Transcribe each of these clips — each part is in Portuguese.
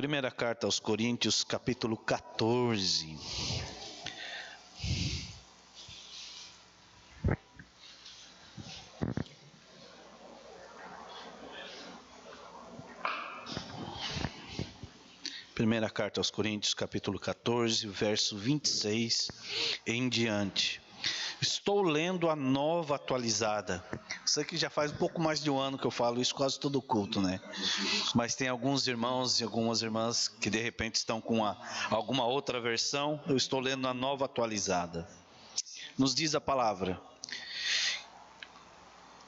Primeira carta aos Coríntios, capítulo 14. Primeira carta aos Coríntios, capítulo 14, verso 26 em diante. Estou lendo a Nova Atualizada. Sei que já faz um pouco mais de um ano que eu falo isso, quase todo culto, né? Mas tem alguns irmãos e algumas irmãs que de repente estão com alguma outra versão. Eu estou lendo a Nova Atualizada. Nos diz a palavra: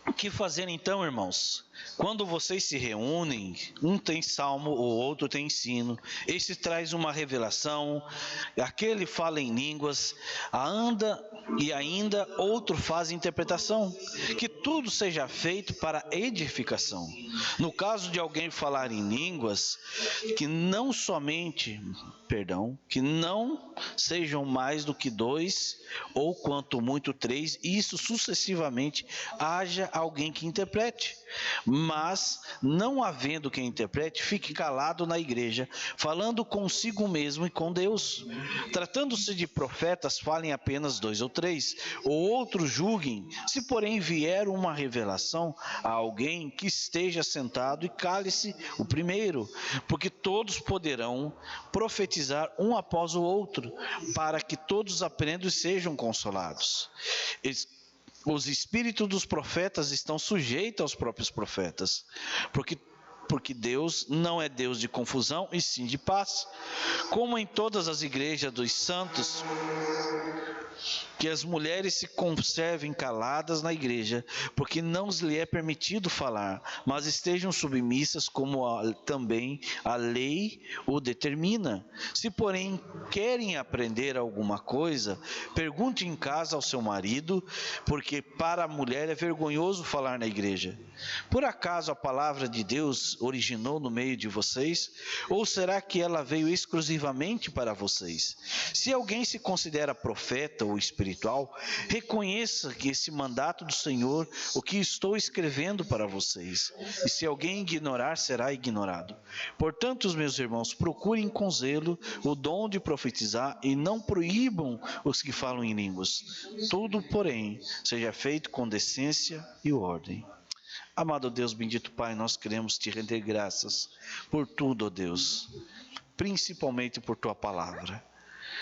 o que fazer então, irmãos? Quando vocês se reúnem, um tem salmo, o outro tem ensino, este traz uma revelação, aquele fala em línguas, ainda outro faz interpretação. Que tudo seja feito para edificação. No caso de alguém falar em línguas, que não sejam mais do que 2, ou quanto muito 3, e isso sucessivamente haja alguém que interprete. Mas, não havendo quem interprete, fique calado na igreja, falando consigo mesmo e com Deus. Tratando-se de profetas, falem apenas 2 ou 3, ou outros julguem. Se porém vier uma revelação a alguém, que esteja sentado e cale-se o primeiro, porque todos poderão profetizar um após o outro, para que todos aprendam e sejam consolados. Os espíritos dos profetas estão sujeitos aos próprios profetas, porque Deus não é Deus de confusão, e sim de paz. Como em todas as igrejas dos santos, que as mulheres se conservem caladas na igreja, porque não lhe é permitido falar, mas estejam submissas, como também a lei o determina. Se porém querem aprender alguma coisa, pergunte em casa ao seu marido, porque para a mulher é vergonhoso falar na igreja. Por acaso a palavra de Deus originou no meio de vocês? Ou será que ela veio exclusivamente para vocês? Se alguém se considera profeta ou espiritual, reconheça que esse mandato do Senhor, o que estou escrevendo para vocês. E se alguém ignorar, será ignorado. Portanto, os meus irmãos, procurem com zelo o dom de profetizar e não proíbam os que falam em línguas. Tudo, porém, seja feito com decência e ordem. Amado Deus, bendito Pai, nós queremos te render graças por tudo, ó Deus, principalmente por tua palavra.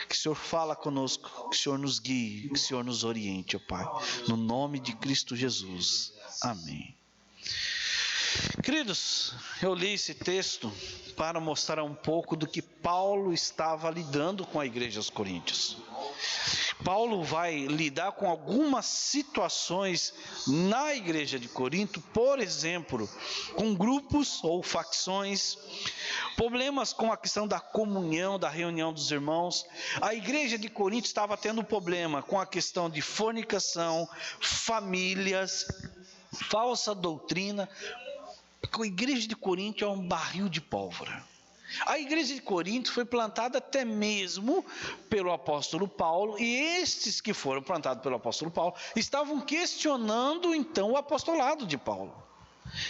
Que o Senhor fala conosco, que o Senhor nos guie, que o Senhor nos oriente, ó Pai, no nome de Cristo Jesus. Amém. Queridos, eu li esse texto para mostrar um pouco do que Paulo estava lidando com a igreja dos Coríntios. Paulo vai lidar com algumas situações na igreja de Corinto, por exemplo, com grupos ou facções, problemas com a questão da comunhão, da reunião dos irmãos. A igreja de Corinto estava tendo problema com a questão de fornicação, famílias, falsa doutrina. A igreja de Corinto é um barril de pólvora. A igreja de Corinto foi plantada até mesmo pelo apóstolo Paulo, e estes que foram plantados pelo apóstolo Paulo estavam questionando então o apostolado de Paulo.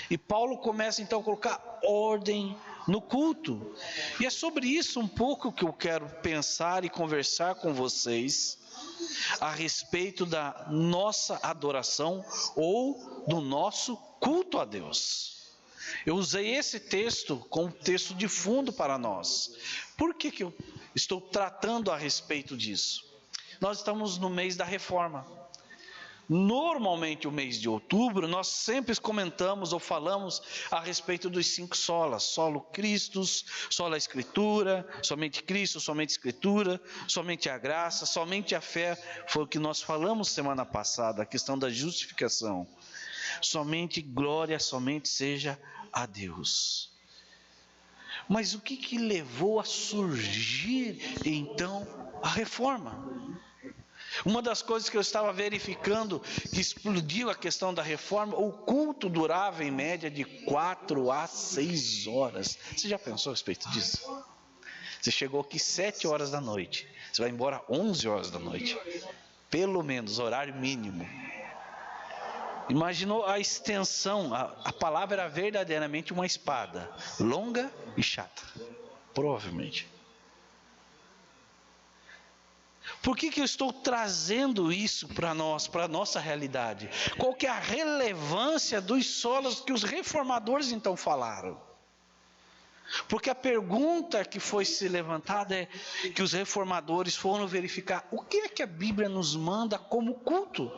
E Paulo começa então a colocar ordem no culto. E é sobre isso um pouco que eu quero pensar e conversar com vocês a respeito da nossa adoração ou do nosso culto a Deus. Eu usei esse texto como texto de fundo para nós. Por que eu estou tratando a respeito disso? Nós estamos no mês da reforma. Normalmente o mês de outubro nós sempre comentamos ou falamos a respeito dos 5 solas: solo Christus, sola Escritura, somente Cristo, somente Escritura, somente a graça, somente a fé. Foi o que nós falamos semana passada, a questão da justificação. Somente glória, somente seja a Deus. Mas o que levou a surgir então a reforma? Uma das coisas que eu estava verificando, que explodiu a questão da reforma, o culto durava em média de 4 a 6 horas. Você já pensou a respeito disso? Você chegou aqui 7 horas da noite, você vai embora 11 horas da noite. Pelo menos, horário mínimo. Imaginou a extensão? A palavra era verdadeiramente uma espada, longa e chata. Provavelmente. Por que eu estou trazendo isso para nós, para a nossa realidade? Qual que é a relevância dos solas que os reformadores então falaram? Porque a pergunta que foi se levantada é que os reformadores foram verificar o que é que a Bíblia nos manda como culto.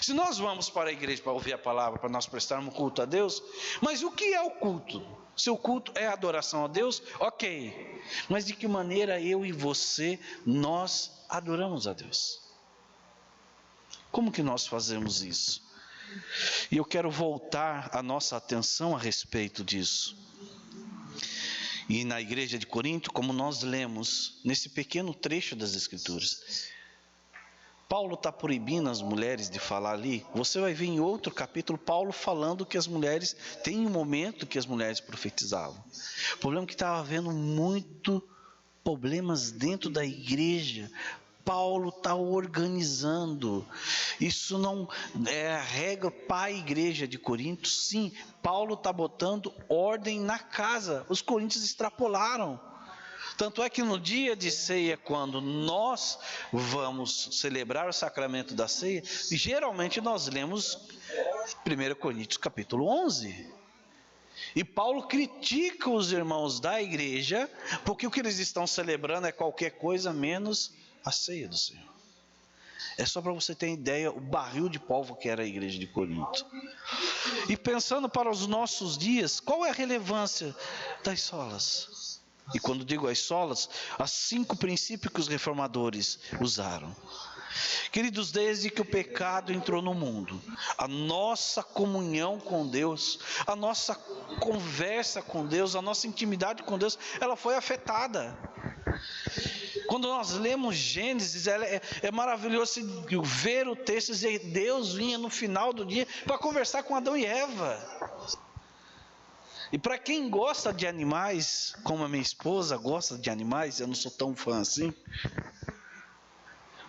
Se nós vamos para a igreja para ouvir a palavra, para nós prestarmos culto a Deus, mas o que é o culto? Se o culto é adoração a Deus, ok. Mas de que maneira eu e você, nós adoramos a Deus? Como que nós fazemos isso? E eu quero voltar a nossa atenção a respeito disso. E na igreja de Corinto, como nós lemos nesse pequeno trecho das Escrituras, Paulo está proibindo as mulheres de falar ali. Você vai ver em outro capítulo Paulo falando que as mulheres, tem um momento que as mulheres profetizavam. O problema é que estava havendo muito problemas dentro da igreja. Paulo está organizando. Isso não é a regra para a igreja de Corinto. Sim, Paulo está botando ordem na casa. Os coríntios extrapolaram. Tanto é que no dia de ceia, quando nós vamos celebrar o sacramento da ceia, geralmente nós lemos 1 Coríntios capítulo 11. E Paulo critica os irmãos da igreja, porque o que eles estão celebrando é qualquer coisa menos a ceia do Senhor. É só para você ter ideia, o barril de pólvora que era a igreja de Corinto. E pensando para os nossos dias, qual é a relevância das solas? E quando digo as solas, os 5 princípios que os reformadores usaram. Queridos, desde que o pecado entrou no mundo, a nossa comunhão com Deus, a nossa conversa com Deus, a nossa intimidade com Deus, ela foi afetada. Quando nós lemos Gênesis, é maravilhoso ver o texto dizer que Deus vinha no final do dia para conversar com Adão e Eva. E para quem gosta de animais, como a minha esposa gosta de animais, eu não sou tão fã assim,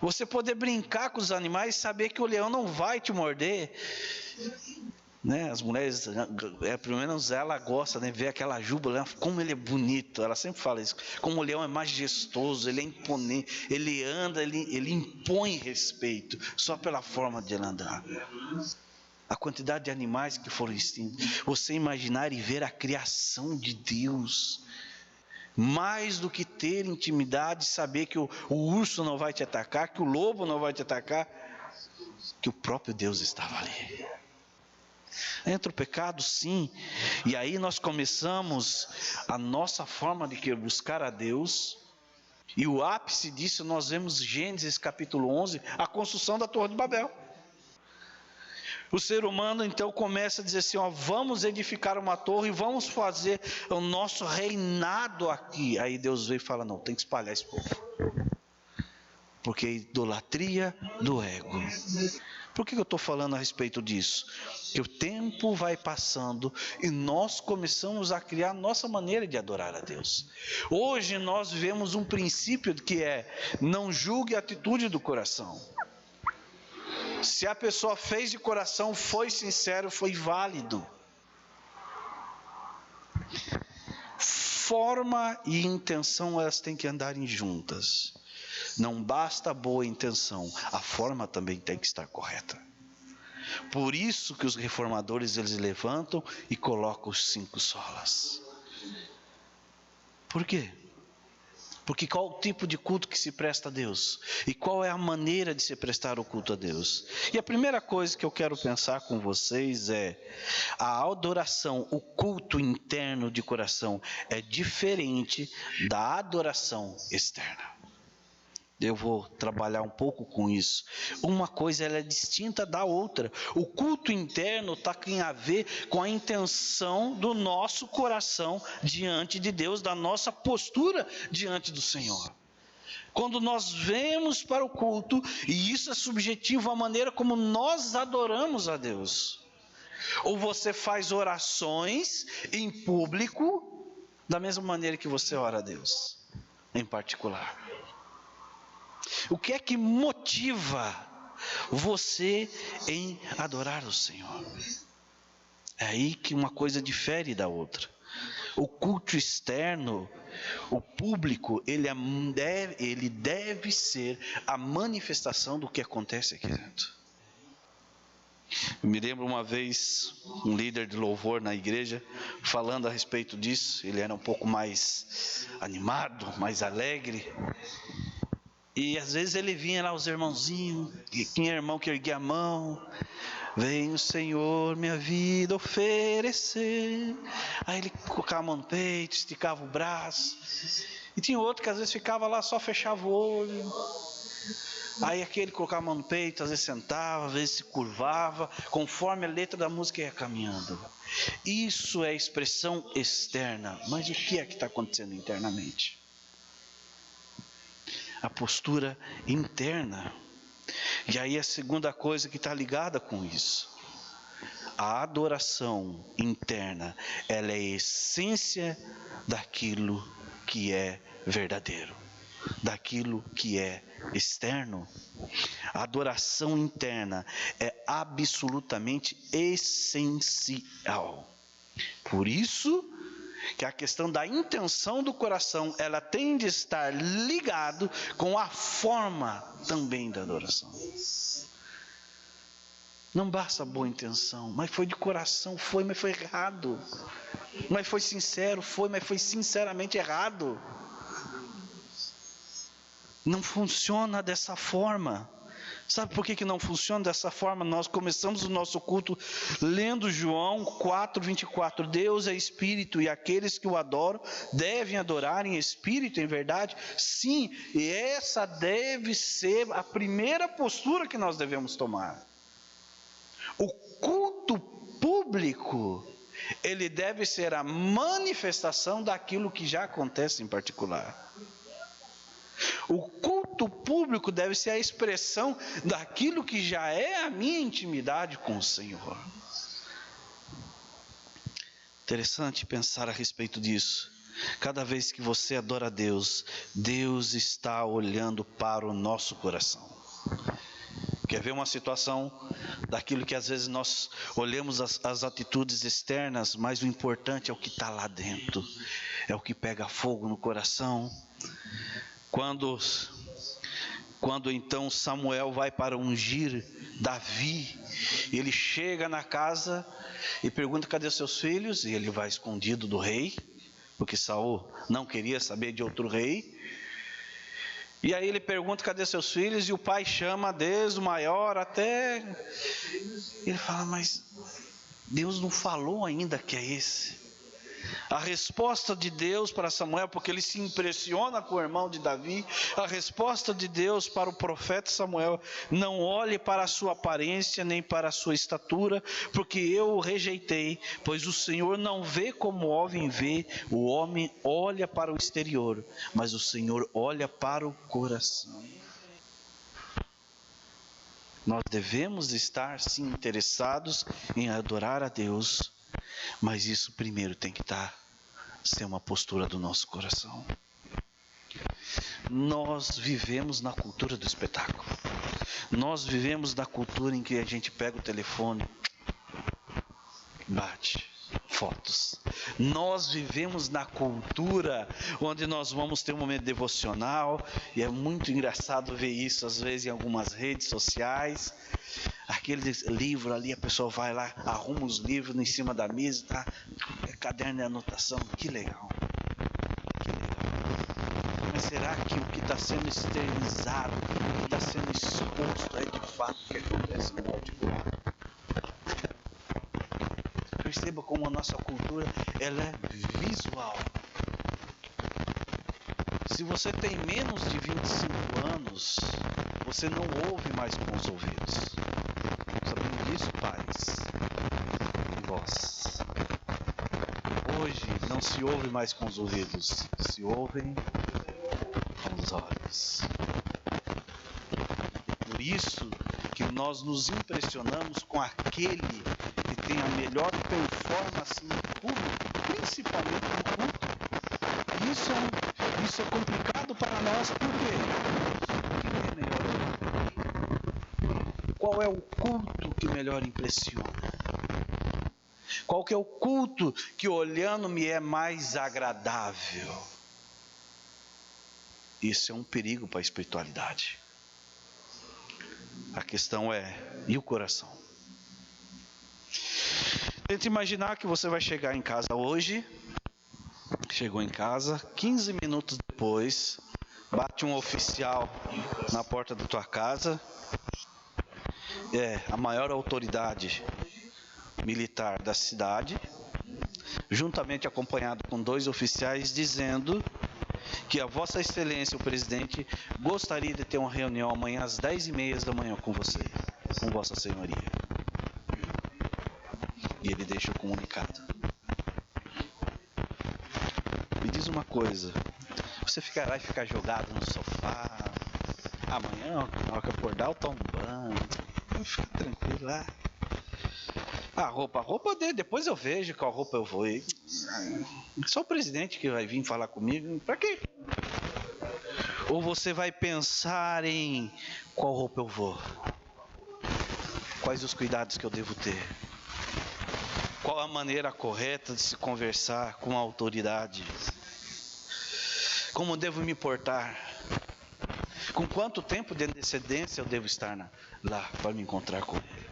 você poder brincar com os animais e saber que o leão não vai te morder, né? As mulheres, pelo menos ela gosta, né? Ver aquela juba, como ele é bonito, ela sempre fala isso, como o leão é majestoso, ele é imponente, ele anda, ele impõe respeito, só pela forma de ele andar. A quantidade de animais que foram extintos. Você imaginar e ver a criação de Deus. Mais do que ter intimidade, saber que o urso não vai te atacar, que o lobo não vai te atacar, que o próprio Deus estava ali. Entra o pecado, sim. E aí nós começamos a nossa forma de querer buscar a Deus. E o ápice disso nós vemos Gênesis capítulo 11, a construção da Torre de Babel. O ser humano então começa a dizer assim, vamos edificar uma torre e vamos fazer o nosso reinado aqui. Aí Deus veio e fala, não, tem que espalhar esse povo. Porque é idolatria do ego. Por que eu estou falando a respeito disso? Que o tempo vai passando e nós começamos a criar nossa maneira de adorar a Deus. Hoje nós vivemos um princípio que é, não julgue a atitude do coração. Se a pessoa fez de coração, foi sincero, foi válido. Forma e intenção, elas têm que andarem juntas. Não basta a boa intenção, a forma também tem que estar correta. Por isso que os reformadores, eles levantam e colocam os 5 solas. Por quê? Porque qual o tipo de culto que se presta a Deus? E qual é a maneira de se prestar o culto a Deus? E a primeira coisa que eu quero pensar com vocês é, a adoração, o culto interno de coração é diferente da adoração externa. Eu vou trabalhar um pouco com isso. Uma coisa ela é distinta da outra. O culto interno tem a ver com a intenção do nosso coração diante de Deus, da nossa postura diante do Senhor. Quando nós vemos para o culto, e isso é subjetivo, a maneira como nós adoramos a Deus. Ou você faz orações em público, da mesma maneira que você ora a Deus, em particular. O que é que motiva você em adorar o Senhor? É aí que uma coisa difere da outra. O culto externo, o público, ele deve ser a manifestação do que acontece aqui dentro. Eu me lembro uma vez, um líder de louvor na igreja, falando a respeito disso. Ele era um pouco mais animado, mais alegre. E às vezes ele vinha lá, os irmãozinhos, e tinha irmão que erguia a mão. Vem o Senhor minha vida oferecer. Aí ele colocava a mão no peito, esticava o braço. E tinha outro que às vezes ficava lá, só fechava o olho. Aí aquele colocava a mão no peito, às vezes sentava, às vezes se curvava, conforme a letra da música ia caminhando. Isso é expressão externa. Mas o que é que está acontecendo internamente? A postura interna. E aí a segunda coisa que está ligada com isso. A adoração interna, ela é a essência daquilo que é verdadeiro, daquilo que é externo. A adoração interna é absolutamente essencial. Por isso que a questão da intenção do coração, ela tem de estar ligado com a forma também da adoração. Não basta a boa intenção, mas foi de coração, foi, mas foi errado. Mas foi sincero, foi, mas foi sinceramente errado. Não funciona dessa forma. Sabe por que não funciona dessa forma? Nós começamos o nosso culto lendo João 4:24. Deus é Espírito e aqueles que o adoram devem adorar em Espírito e em verdade. Sim, e essa deve ser a primeira postura que nós devemos tomar. O culto público, ele deve ser a manifestação daquilo que já acontece em particular. O culto público deve ser a expressão daquilo que já é a minha intimidade com o Senhor. Interessante pensar a respeito disso. Cada vez que você adora a Deus, Deus está olhando para o nosso coração. Quer ver uma situação daquilo que às vezes nós olhamos as atitudes externas, mas o importante é o que está lá dentro. É o que pega fogo no coração. Quando então Samuel vai para ungir Davi, ele chega na casa e pergunta: cadê os seus filhos? E ele vai escondido do rei, porque Saul não queria saber de outro rei. E aí ele pergunta: cadê seus filhos? E o pai chama desde o maior até... Ele fala: mas Deus não falou ainda que é esse. A resposta de Deus para Samuel, porque ele se impressiona com o irmão de Davi, a resposta de Deus para o profeta Samuel: não olhe para a sua aparência nem para a sua estatura, porque eu o rejeitei, pois o Senhor não vê como o homem vê, o homem olha para o exterior, mas o Senhor olha para o coração. Nós devemos estar sim interessados em adorar a Deus, mas isso primeiro tem que ser uma postura do nosso coração. Nós vivemos na cultura do espetáculo. Nós vivemos na cultura em que a gente pega o telefone, bate fotos. Nós vivemos na cultura onde nós vamos ter um momento devocional, e é muito engraçado ver isso às vezes em algumas redes sociais. Aquele livro ali, a pessoa vai lá, arruma os livros em cima da mesa, tá? Caderno de anotação, que legal. Que legal. Mas será que o que está sendo externizado, o que está sendo exposto é de fato o que acontece no particular? Perceba como a nossa cultura, ela é visual. Se você tem menos de 25 anos, você não ouve mais com os ouvidos. Sabendo disso, pais e vós? Hoje não se ouve mais com os ouvidos, se ouvem com os olhos. Por isso que nós nos impressionamos com aquele que tem a melhor performance no público, principalmente no culto. Isso é complicado para nós, por quê? Quem é melhor? Qual é o culto que melhor impressiona? Qual que é o culto que olhando me é mais agradável? Isso é um perigo para a espiritualidade. A questão é, e o coração? Tente imaginar que você vai chegar em casa hoje, chegou em casa, 15 minutos depois, bate um oficial na porta da tua casa, a maior autoridade militar da cidade, juntamente acompanhado com 2 oficiais, dizendo que a Vossa Excelência, o presidente, gostaria de ter uma reunião amanhã às 10h30 da manhã com você, com Vossa Senhoria. E ele deixa o comunicado. Me diz uma coisa, você ficará e ficar jogado no sofá, amanhã, na hora que acordar, eu tomo banho, fica tranquilo lá. A roupa dele, depois eu vejo qual roupa eu vou. Só o presidente que vai vir falar comigo, pra quê? Ou você vai pensar em qual roupa eu vou? Quais os cuidados que eu devo ter? Qual a maneira correta de se conversar com a autoridade? Como devo me portar? Com quanto tempo de antecedência eu devo estar lá para me encontrar com ele?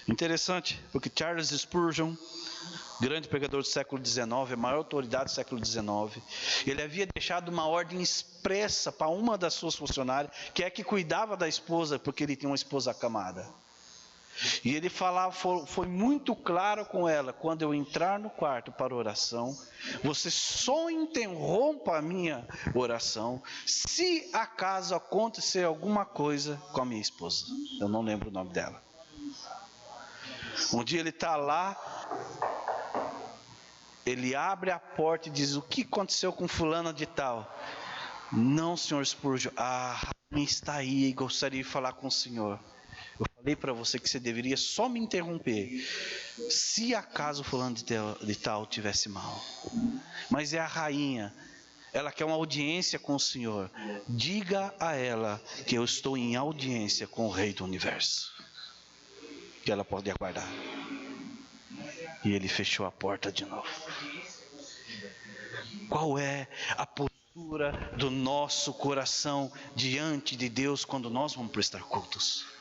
Interessante, porque Charles Spurgeon, grande pregador do século XIX, a maior autoridade do século XIX, ele havia deixado uma ordem expressa para uma das suas funcionárias, que é que cuidava da esposa, porque ele tinha uma esposa acamada. E ele falava, foi muito claro com ela: quando eu entrar no quarto para oração, você só interrompa a minha oração se acaso acontecer alguma coisa com a minha esposa. Eu não lembro o nome dela. Um dia ele está lá, ele abre a porta e diz: o que aconteceu com fulana de tal? Não, senhor Spurgeon, a rainha está aí e gostaria de falar com o senhor. Eu falei para você que você deveria só me interromper se acaso fulano de tal tivesse mal. Mas é a rainha, ela quer uma audiência com o senhor. Diga a ela que eu estou em audiência com o rei do universo, que ela pode aguardar. E ele fechou a porta de novo. Qual é a postura do nosso coração diante de Deus quando nós vamos prestar cultos?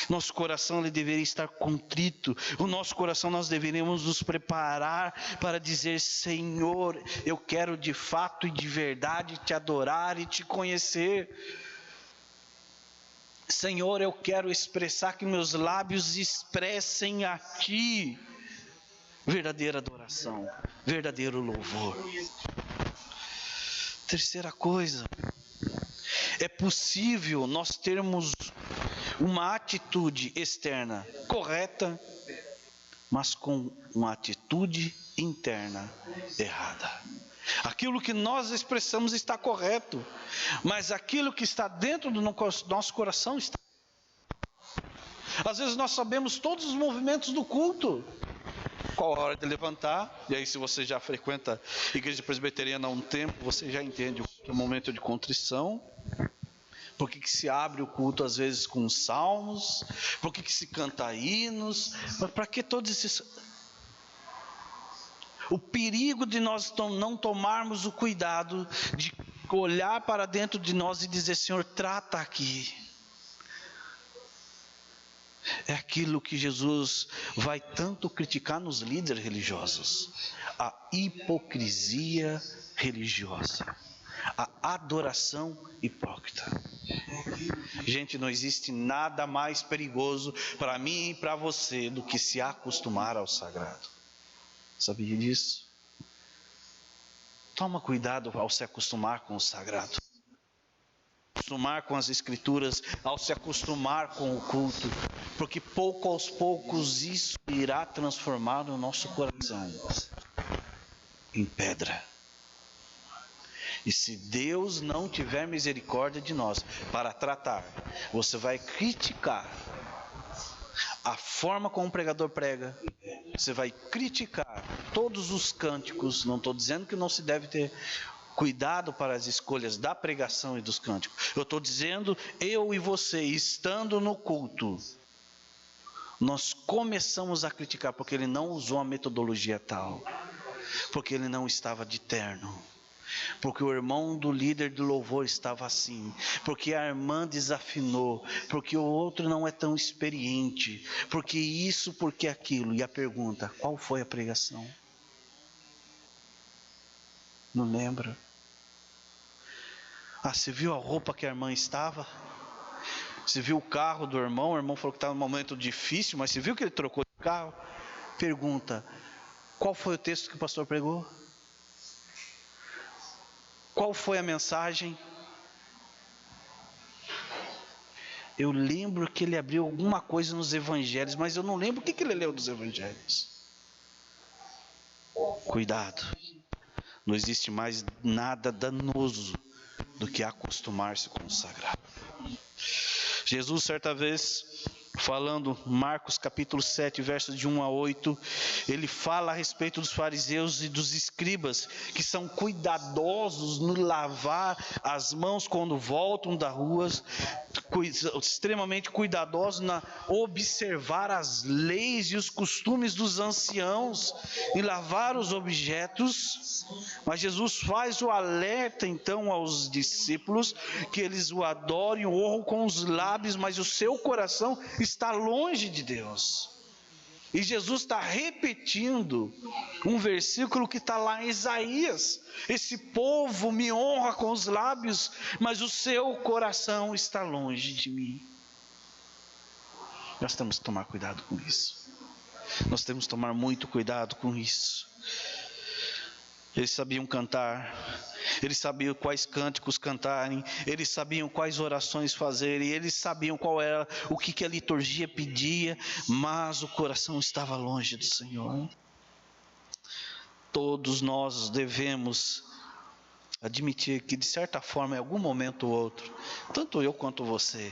Nosso coração ele deveria estar contrito. O nosso coração nós deveríamos nos preparar para dizer: Senhor, eu quero de fato e de verdade te adorar e te conhecer. Senhor, eu quero expressar, que meus lábios expressem a Ti verdadeira adoração, verdadeiro louvor. Terceira coisa, é possível nós termos uma atitude externa correta, mas com uma atitude interna errada. Aquilo que nós expressamos está correto, mas aquilo que está dentro do nosso coração está. Às vezes nós sabemos todos os movimentos do culto, qual a hora de levantar, e aí se você já frequenta a igreja presbiteriana há um tempo, você já entende o que é o momento de contrição. Por que se abre o culto às vezes com salmos? Por que se canta hinos? Mas para que todos esses... O perigo de nós não tomarmos o cuidado de olhar para dentro de nós e dizer: Senhor, trata aqui. É aquilo que Jesus vai tanto criticar nos líderes religiosos: a hipocrisia religiosa, a adoração hipócrita. Gente, não existe nada mais perigoso para mim e para você do que se acostumar ao sagrado. Sabia disso? Toma cuidado ao se acostumar com o sagrado, acostumar com as escrituras, ao se acostumar com o culto, porque pouco aos poucos isso irá transformar o nosso coração em pedra. E se Deus não tiver misericórdia de nós para tratar, você vai criticar a forma como o pregador prega, você vai criticar todos os cânticos. Não estou dizendo que não se deve ter cuidado para as escolhas da pregação e dos cânticos. Eu estou dizendo, eu e você, estando no culto, nós começamos a criticar porque ele não usou a metodologia tal, porque ele não estava de terno, porque o irmão do líder do louvor estava assim, porque a irmã desafinou, porque o outro não é tão experiente, porque isso, porque aquilo. E a pergunta: qual foi a pregação? Não lembra? Você viu a roupa que a irmã estava? Você viu o carro do irmão? O irmão falou que estava num momento difícil, mas você viu que ele trocou de carro? Pergunta: qual foi o texto que o pastor pregou? Qual foi a mensagem? Eu lembro que ele abriu alguma coisa nos evangelhos, mas eu não lembro o que ele leu dos evangelhos. Cuidado, não existe mais nada danoso do que acostumar-se com o sagrado. Jesus, certa vez, falando, Marcos capítulo 7, versos de 1 a 8, ele fala a respeito dos fariseus e dos escribas, que são cuidadosos no lavar as mãos quando voltam da rua, extremamente cuidadosos na observar as leis e os costumes dos anciãos, em lavar os objetos. Mas Jesus faz o alerta então aos discípulos, que eles o adorem, o honram com os lábios, mas o seu coração está longe de Deus. E Jesus está repetindo um versículo que está lá em Isaías: esse povo me honra com os lábios, mas o seu coração está longe de mim. Nós temos que tomar cuidado com isso. Nós temos que tomar muito cuidado com isso. Eles sabiam cantar, eles sabiam quais cânticos cantarem, eles sabiam quais orações fazerem, eles sabiam qual era o que a liturgia pedia, mas o coração estava longe do Senhor. Todos nós devemos admitir que, de certa forma, em algum momento ou outro, tanto eu quanto você,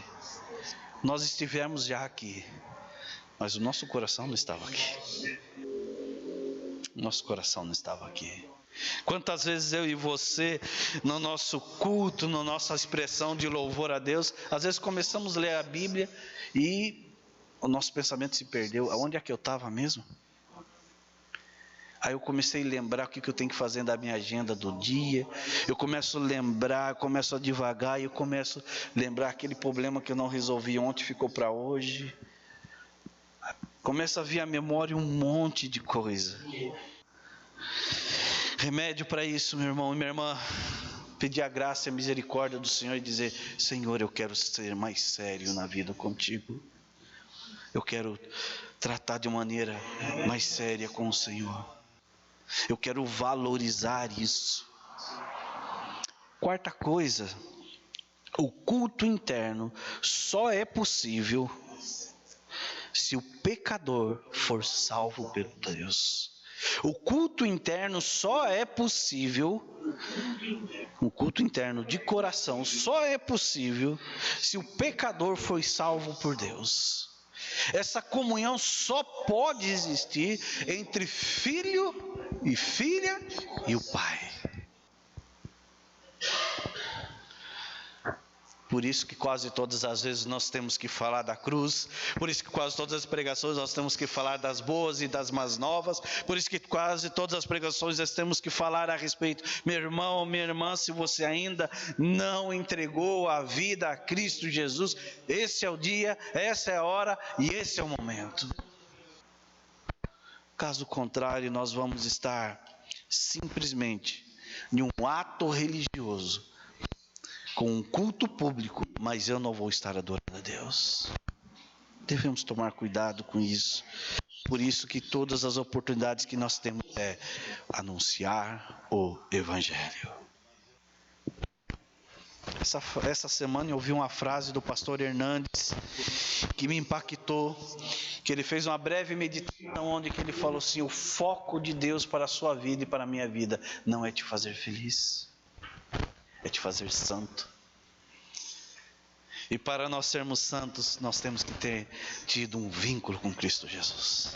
nós estivemos já aqui, mas o nosso coração não estava aqui. O nosso coração não estava aqui. Quantas vezes eu e você, no nosso culto, na nossa expressão de louvor a Deus, às vezes começamos a ler a Bíblia e o nosso pensamento se perdeu. Aonde é que eu estava mesmo? Aí eu comecei a lembrar o que eu tenho que fazer da minha agenda do dia. Eu começo a lembrar, começo a devagar, e eu começo a lembrar aquele problema que eu não resolvi ontem, ficou para hoje. Começa a vir à memória um monte de coisa. Remédio para isso, meu irmão e minha irmã: pedir a graça e a misericórdia do Senhor e dizer: Senhor, eu quero ser mais sério na vida contigo. Eu quero tratar de maneira mais séria com o Senhor. Eu quero valorizar isso. Quarta coisa: o culto interno só é possível se o pecador for salvo pelo Deus. O culto interno só é possível, o culto interno de coração só é possível se o pecador for salvo por Deus. Essa comunhão só pode existir entre filho e filha e o Pai. Por isso que quase todas as vezes nós temos que falar da cruz, por isso que quase todas as pregações nós temos que falar das boas e das más novas, por isso que quase todas as pregações nós temos que falar a respeito: meu irmão, minha irmã, se você ainda não entregou a vida a Cristo Jesus, esse é o dia, essa é a hora e esse é o momento. Caso contrário, nós vamos estar simplesmente em um ato religioso, com um culto público, mas eu não vou estar adorando a Deus. Devemos tomar cuidado com isso. Por isso que todas as oportunidades que nós temos é anunciar o Evangelho. Essa semana eu ouvi uma frase do pastor Hernandes que me impactou, que ele fez uma breve meditação onde que ele falou assim: o foco de Deus para a sua vida e para a minha vida não é te fazer feliz, é te fazer santo. E para nós sermos santos, nós temos que ter tido um vínculo com Cristo Jesus.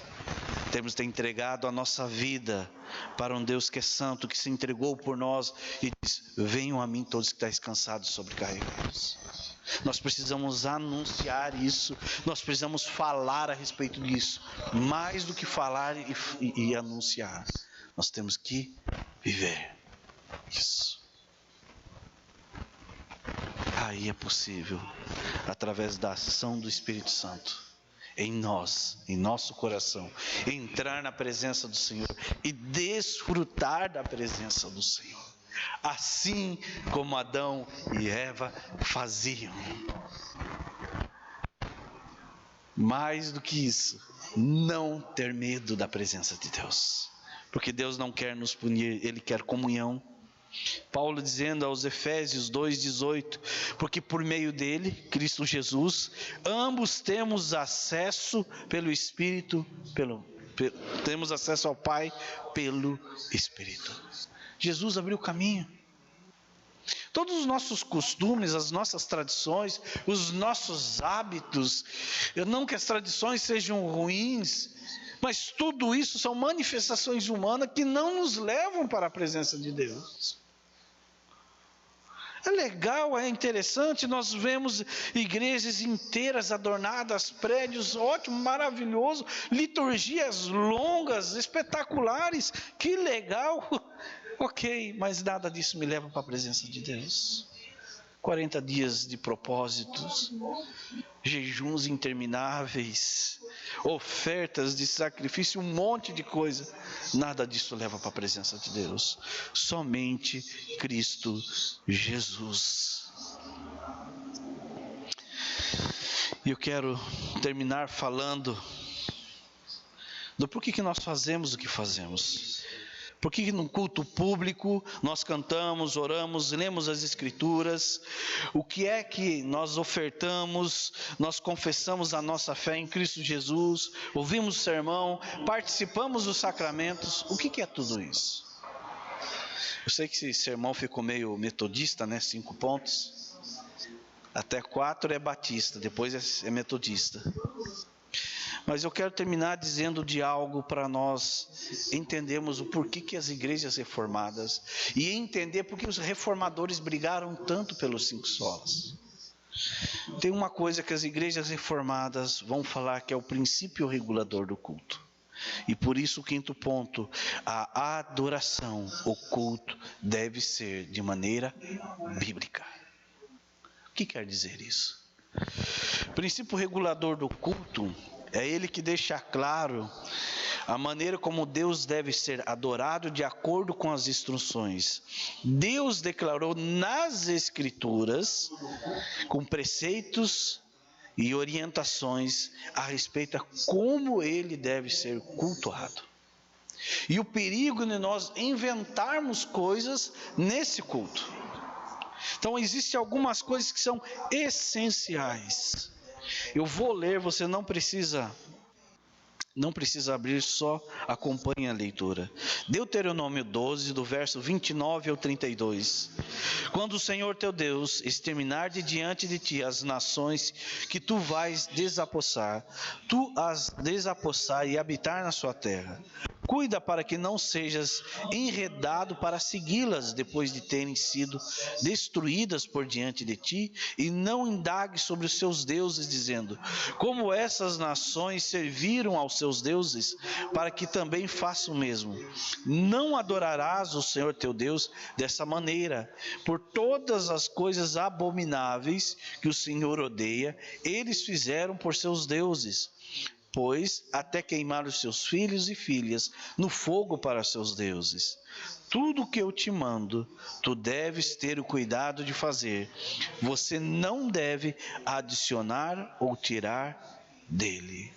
Temos que ter entregado a nossa vida para um Deus que é santo, que se entregou por nós e diz: venham a mim todos que estáis cansados e sobrecarregados. Nós precisamos anunciar isso, nós precisamos falar a respeito disso. Mais do que falar e anunciar, nós temos que viver isso. Aí é possível, através da ação do Espírito Santo, em nós, em nosso coração, entrar na presença do Senhor e desfrutar da presença do Senhor. Assim como Adão e Eva faziam. Mais do que isso, não ter medo da presença de Deus. Porque Deus não quer nos punir, Ele quer comunhão. Paulo dizendo aos Efésios 2,18, porque por meio dele, Cristo Jesus, ambos temos acesso pelo Espírito, temos acesso ao Pai pelo Espírito. Jesus abriu o caminho. Todos os nossos costumes, as nossas tradições, os nossos hábitos, não que as tradições sejam ruins, mas tudo isso são manifestações humanas que não nos levam para a presença de Deus. É legal, é interessante, nós vemos igrejas inteiras adornadas, prédios ótimos, maravilhosos, liturgias longas, espetaculares, que legal. Ok, mas nada disso me leva para a presença de Deus. 40 dias de propósitos, jejuns intermináveis, ofertas de sacrifício, um monte de coisa. Nada disso leva para a presença de Deus. Somente Cristo Jesus. E eu quero terminar falando do porquê que nós fazemos o que fazemos. Por que no culto público nós cantamos, oramos, lemos as Escrituras? O que é que nós ofertamos? Nós confessamos a nossa fé em Cristo Jesus, ouvimos o sermão, participamos dos sacramentos. O que é tudo isso? Eu sei que esse sermão ficou meio metodista, né? 5 pontos. Até 4 é batista, depois é metodista. Mas eu quero terminar dizendo de algo para nós entendermos o porquê que as igrejas reformadas, e entender porque os reformadores brigaram tanto pelos 5 solas. Tem uma coisa que as igrejas reformadas vão falar que é o princípio regulador do culto. E por isso o 5º ponto, a adoração, o culto deve ser de maneira bíblica. O que quer dizer isso? O princípio regulador do culto é ele que deixa claro a maneira como Deus deve ser adorado de acordo com as instruções. Deus declarou nas Escrituras, com preceitos e orientações a respeito de como ele deve ser cultuado. E o perigo de nós inventarmos coisas nesse culto. Então, existem algumas coisas que são essenciais. Eu vou ler, você não precisa abrir, só acompanhe a leitura. Deuteronômio 12, do verso 29 ao 32. Quando o Senhor teu Deus exterminar de diante de ti as nações que tu vais desapossar, tu as desapossar e habitar na sua terra. Cuida para que não sejas enredado para segui-las depois de terem sido destruídas por diante de ti, e não indagues sobre os seus deuses, dizendo: como essas nações serviram aos seus deuses, para que também faça o mesmo. Não adorarás o Senhor teu Deus dessa maneira, por todas as coisas abomináveis que o Senhor odeia, eles fizeram por seus deuses. Pois até queimaram os seus filhos e filhas no fogo para seus deuses. Tudo o que eu te mando, tu deves ter o cuidado de fazer. Você não deve adicionar ou tirar dele.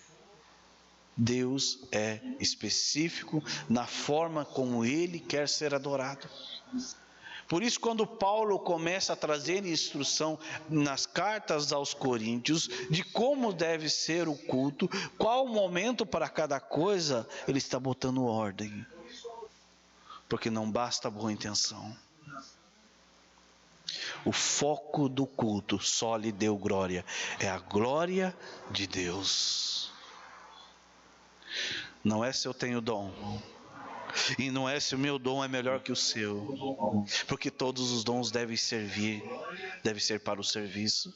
Deus é específico na forma como ele quer ser adorado. Por isso, quando Paulo começa a trazer instrução nas cartas aos Coríntios de como deve ser o culto, qual o momento para cada coisa, ele está botando ordem. Porque não basta a boa intenção. O foco do culto só lhe deu glória. É a glória de Deus. Não é se eu tenho dom. E não é se o meu dom é melhor que o seu, porque todos os dons devem ser para o serviço.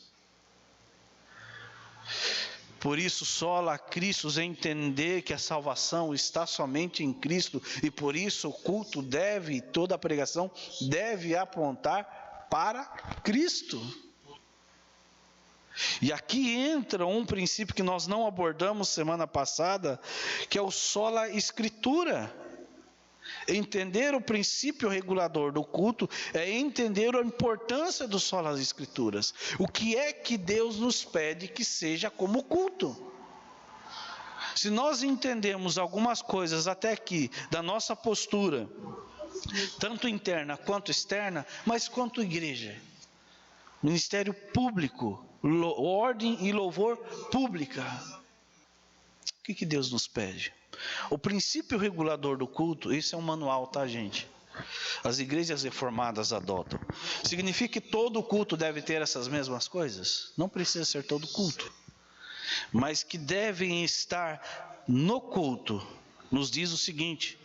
Por isso, sola Cristo é entender que a salvação está somente em Cristo, e por isso o culto deve, toda a pregação deve apontar para Cristo. E aqui entra um princípio que nós não abordamos semana passada, que é o sola Escritura. Entender o princípio regulador do culto é entender a importância do sola Escrituras. O que é que Deus nos pede que seja como culto? Se nós entendemos algumas coisas até aqui da nossa postura, tanto interna quanto externa, mas quanto igreja, ministério público, ordem e louvor pública, o que Deus nos pede? O princípio regulador do culto, isso é um manual, tá, gente? As igrejas reformadas adotam. Significa que todo culto deve ter essas mesmas coisas? Não precisa ser todo culto. Mas que devem estar no culto. Nos diz o seguinte: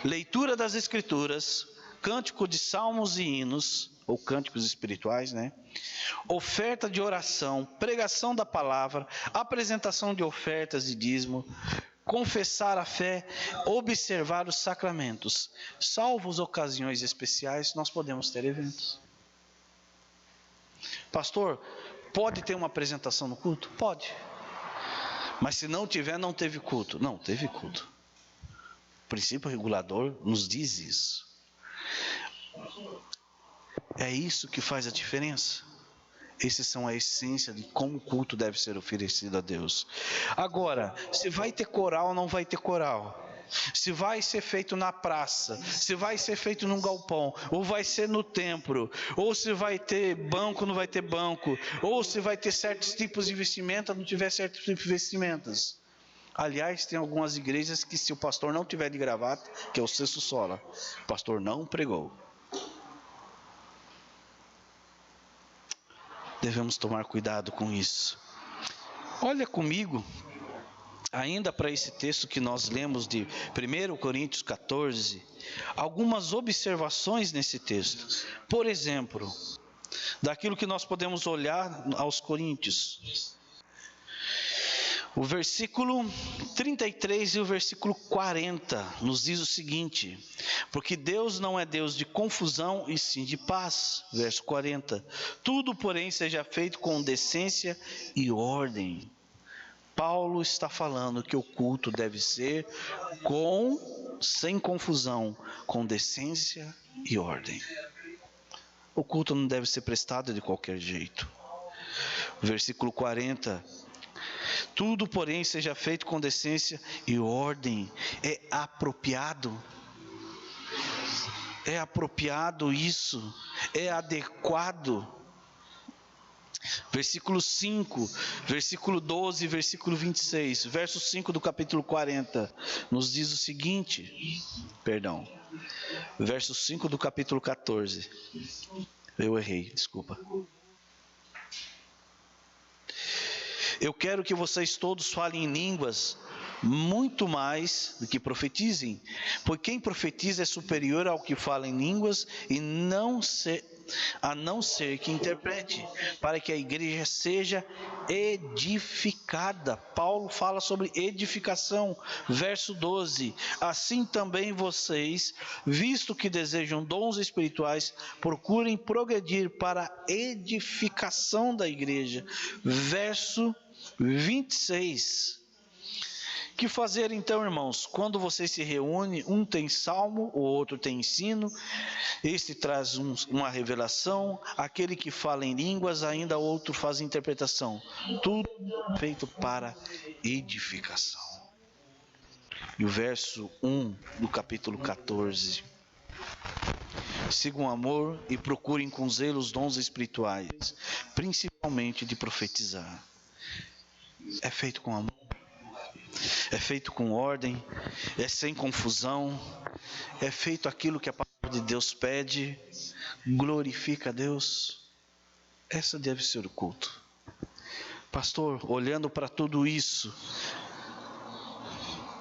leitura das Escrituras, cântico de salmos e hinos, ou cânticos espirituais, né? Oferta de oração, pregação da palavra, apresentação de ofertas e dízimo, confessar a fé, observar os sacramentos. Salvo as ocasiões especiais, nós podemos ter eventos. Pastor, pode ter uma apresentação no culto? Pode. Mas se não tiver, não teve culto. Não, teve culto. O princípio regulador nos diz isso. É isso que faz a diferença. Esses são a essência de como o culto deve ser oferecido a Deus. Agora, se vai ter coral ou não vai ter coral, se vai ser feito na praça, se vai ser feito num galpão, ou vai ser no templo, ou se vai ter banco, não vai ter banco, ou se vai ter certos tipos de vestimenta, não tiver certos tipos de vestimentas. Aliás, tem algumas igrejas que se o pastor não tiver de gravata, que é o sexto sola, o pastor não pregou. Devemos tomar cuidado com isso. Olha comigo, ainda para esse texto que nós lemos de 1 Coríntios 14, algumas observações nesse texto. Por exemplo, daquilo que nós podemos olhar aos Coríntios. O versículo 33 e o versículo 40 nos diz o seguinte: porque Deus não é Deus de confusão e sim de paz. Verso 40. Tudo, porém, seja feito com decência e ordem. Paulo está falando que o culto deve ser sem confusão, com decência e ordem. O culto não deve ser prestado de qualquer jeito. Versículo 40. Tudo, porém, seja feito com decência e ordem. É apropriado. É apropriado isso. É adequado. Versículo 5, versículo 12, versículo 26. Verso 5 do capítulo 40 nos diz o seguinte. Verso 5 do capítulo 14. Eu errei, desculpa. Eu quero que vocês todos falem em línguas, muito mais do que profetizem, pois quem profetiza é superior ao que fala em línguas, a não ser que interprete, para que a igreja seja edificada. Paulo fala sobre edificação, verso 12. Assim também vocês, visto que desejam dons espirituais, procurem progredir para a edificação da igreja. Verso 26. Que fazer então, irmãos? Quando vocês se reúnem, um tem salmo, o outro tem ensino, este traz uma revelação, aquele que fala em línguas, ainda outro faz interpretação. Tudo feito para edificação. E o verso 1 do capítulo 14. Sigam o amor e procurem com zelo os dons espirituais, principalmente de profetizar. É feito com amor, é feito com ordem, é sem confusão, é feito aquilo que a palavra de Deus pede, glorifica a Deus. Essa deve ser o culto. Pastor, olhando para tudo isso,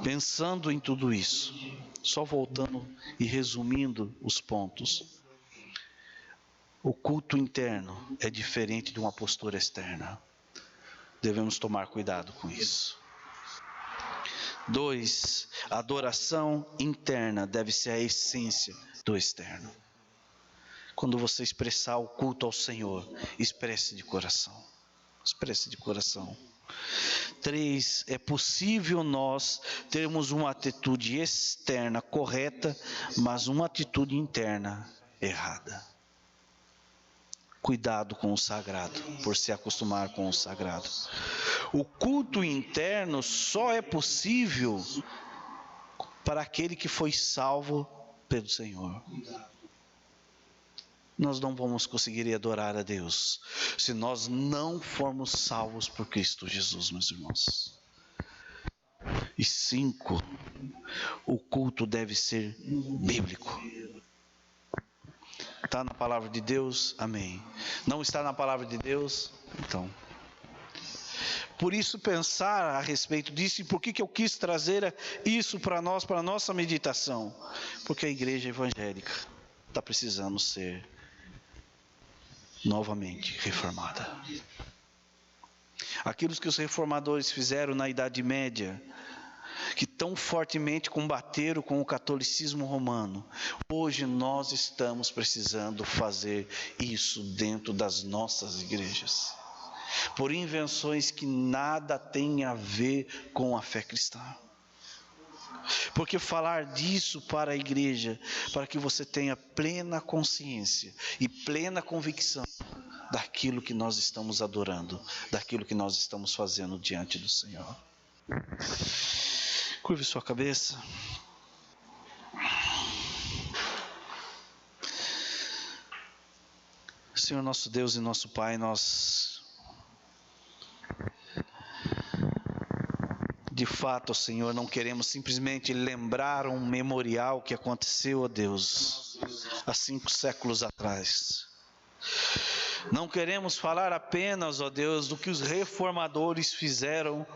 pensando em tudo isso, só voltando e resumindo os pontos. O culto interno é diferente de uma postura externa. Devemos tomar cuidado com isso. 2. A adoração interna deve ser a essência do externo. Quando você expressar o culto ao Senhor, expresse de coração. Expresse de coração. 3. É possível nós termos uma atitude externa correta, mas uma atitude interna errada. Cuidado com o sagrado, por se acostumar com o sagrado. O culto interno só é possível para aquele que foi salvo pelo Senhor. Nós não vamos conseguir adorar a Deus se nós não formos salvos por Cristo Jesus, meus irmãos. E 5, o culto deve ser bíblico. Está na palavra de Deus? Amém. Não está na palavra de Deus? Então. Por isso pensar a respeito disso, e por que eu quis trazer isso para nós, para a nossa meditação? Porque a igreja evangélica está precisando ser novamente reformada. Aquilo que os reformadores fizeram na Idade Média, que tão fortemente combateram com o catolicismo romano, hoje nós estamos precisando fazer isso dentro das nossas igrejas, por invenções que nada têm a ver com a fé cristã. Porque falar disso para a igreja, para que você tenha plena consciência e plena convicção daquilo que nós estamos adorando, daquilo que nós estamos fazendo diante do Senhor. Curve sua cabeça. Senhor nosso Deus e nosso Pai, nós de fato, Senhor, não queremos simplesmente lembrar um memorial que aconteceu, ó Deus, há 5 séculos atrás. Não queremos falar apenas, ó Deus, do que os reformadores fizeram,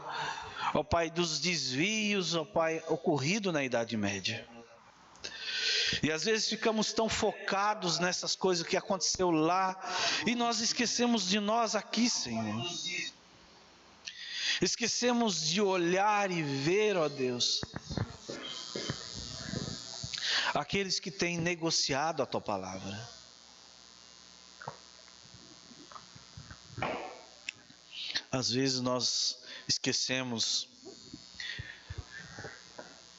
ó Pai, dos desvios, ó Pai, ocorrido na Idade Média. E às vezes ficamos tão focados nessas coisas que aconteceu lá, e nós esquecemos de nós aqui, Senhor. Esquecemos de olhar e ver, ó Deus, aqueles que têm negociado a Tua palavra. Às vezes nós esquecemos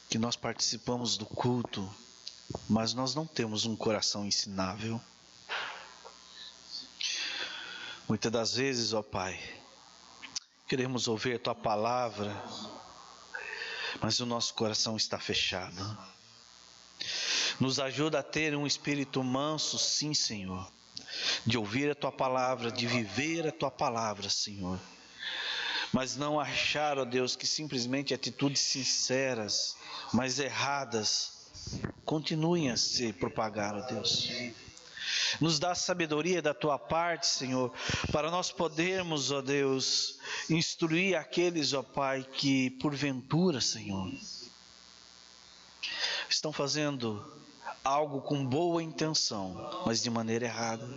que nós participamos do culto, mas nós não temos um coração ensinável. Muitas das vezes, ó Pai, queremos ouvir a Tua palavra, mas o nosso coração está fechado. Nos ajuda a ter um espírito manso, sim, Senhor, de ouvir a Tua palavra, de viver a Tua palavra, Senhor. Mas não achar, ó Deus, que simplesmente atitudes sinceras, mas erradas, continuem a se propagar, ó Deus. Nos dá sabedoria da Tua parte, Senhor, para nós podermos, ó Deus, instruir aqueles, ó Pai, que porventura, Senhor, estão fazendo algo com boa intenção, mas de maneira errada.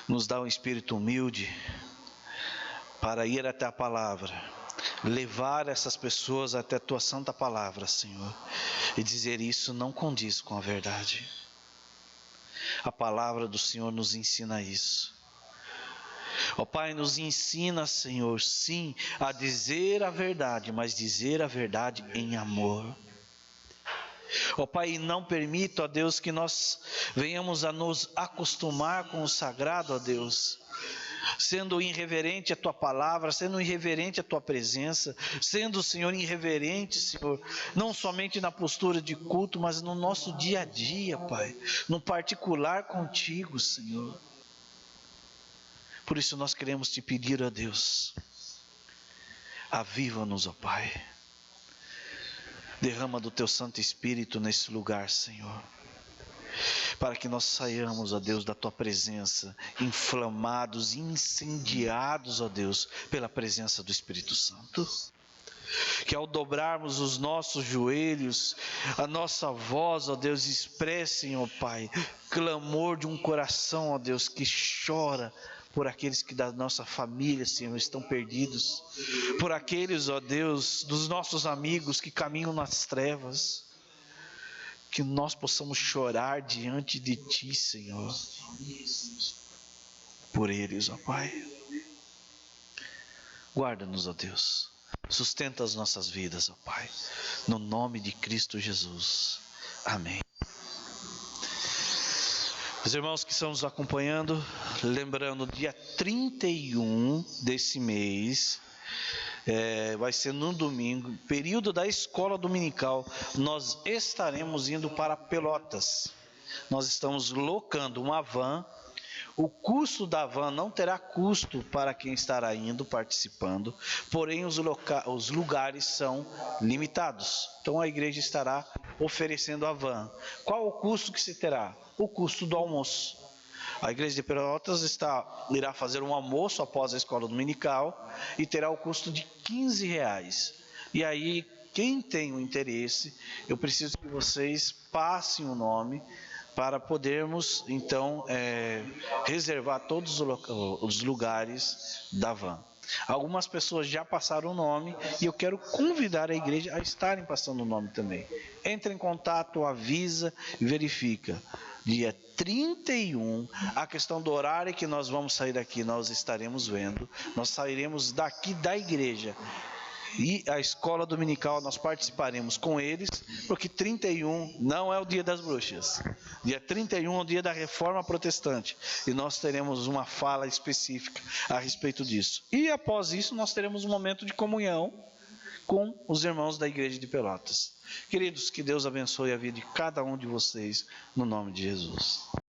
Nos dá um espírito humilde para ir até a palavra, levar essas pessoas até a Tua santa palavra, Senhor, e dizer: isso não condiz com a verdade. A palavra do Senhor nos ensina isso. Ó Pai, nos ensina, Senhor, sim, a dizer a verdade, mas dizer a verdade em amor. Ó Pai, não permita, ó Deus, que nós venhamos a nos acostumar com o sagrado, ó Deus, sendo irreverente a Tua palavra, sendo irreverente a Tua presença, sendo, Senhor, irreverente, Senhor, não somente na postura de culto, mas no nosso dia a dia, Pai, no particular contigo, Senhor. Por isso nós queremos Te pedir, ó Deus, aviva-nos, ó Pai, derrama do Teu Santo Espírito nesse lugar, Senhor, para que nós saiamos, ó Deus, da Tua presença, inflamados, incendiados, ó Deus, pela presença do Espírito Santo. Que ao dobrarmos os nossos joelhos, a nossa voz, ó Deus, expressem, ó Pai, clamor de um coração, ó Deus, que chora por aqueles que da nossa família, Senhor, estão perdidos, por aqueles, ó Deus, dos nossos amigos que caminham nas trevas, que nós possamos chorar diante de Ti, Senhor, por eles, ó Pai. Guarda-nos, ó Deus, sustenta as nossas vidas, ó Pai, no nome de Cristo Jesus. Amém. Os irmãos que estão nos acompanhando, lembrando, dia 31 desse mês, vai ser no domingo, período da escola dominical, nós estaremos indo para Pelotas. Nós estamos locando uma van. O custo da van não terá custo para quem estará indo, participando, porém os lugares são limitados. Então a igreja estará oferecendo a van. Qual o custo que se terá? O custo do almoço. A igreja de Pelotas irá fazer um almoço após a escola dominical e terá o custo de R$15. E aí, quem tem o interesse, eu preciso que vocês passem o nome para podermos, então, reservar todos os lugares da van. Algumas pessoas já passaram o nome e eu quero convidar a igreja a estarem passando o nome também. Entre em contato, avisa e verifica. Dia 31, a questão do horário que nós vamos sair daqui, nós estaremos vendo. Nós sairemos daqui da igreja. E a escola dominical nós participaremos com eles, porque 31 não é o dia das bruxas. Dia 31 é o dia da reforma protestante. E nós teremos uma fala específica a respeito disso. E após isso nós teremos um momento de comunhão com os irmãos da igreja de Pelotas. Queridos, que Deus abençoe a vida de cada um de vocês, no nome de Jesus.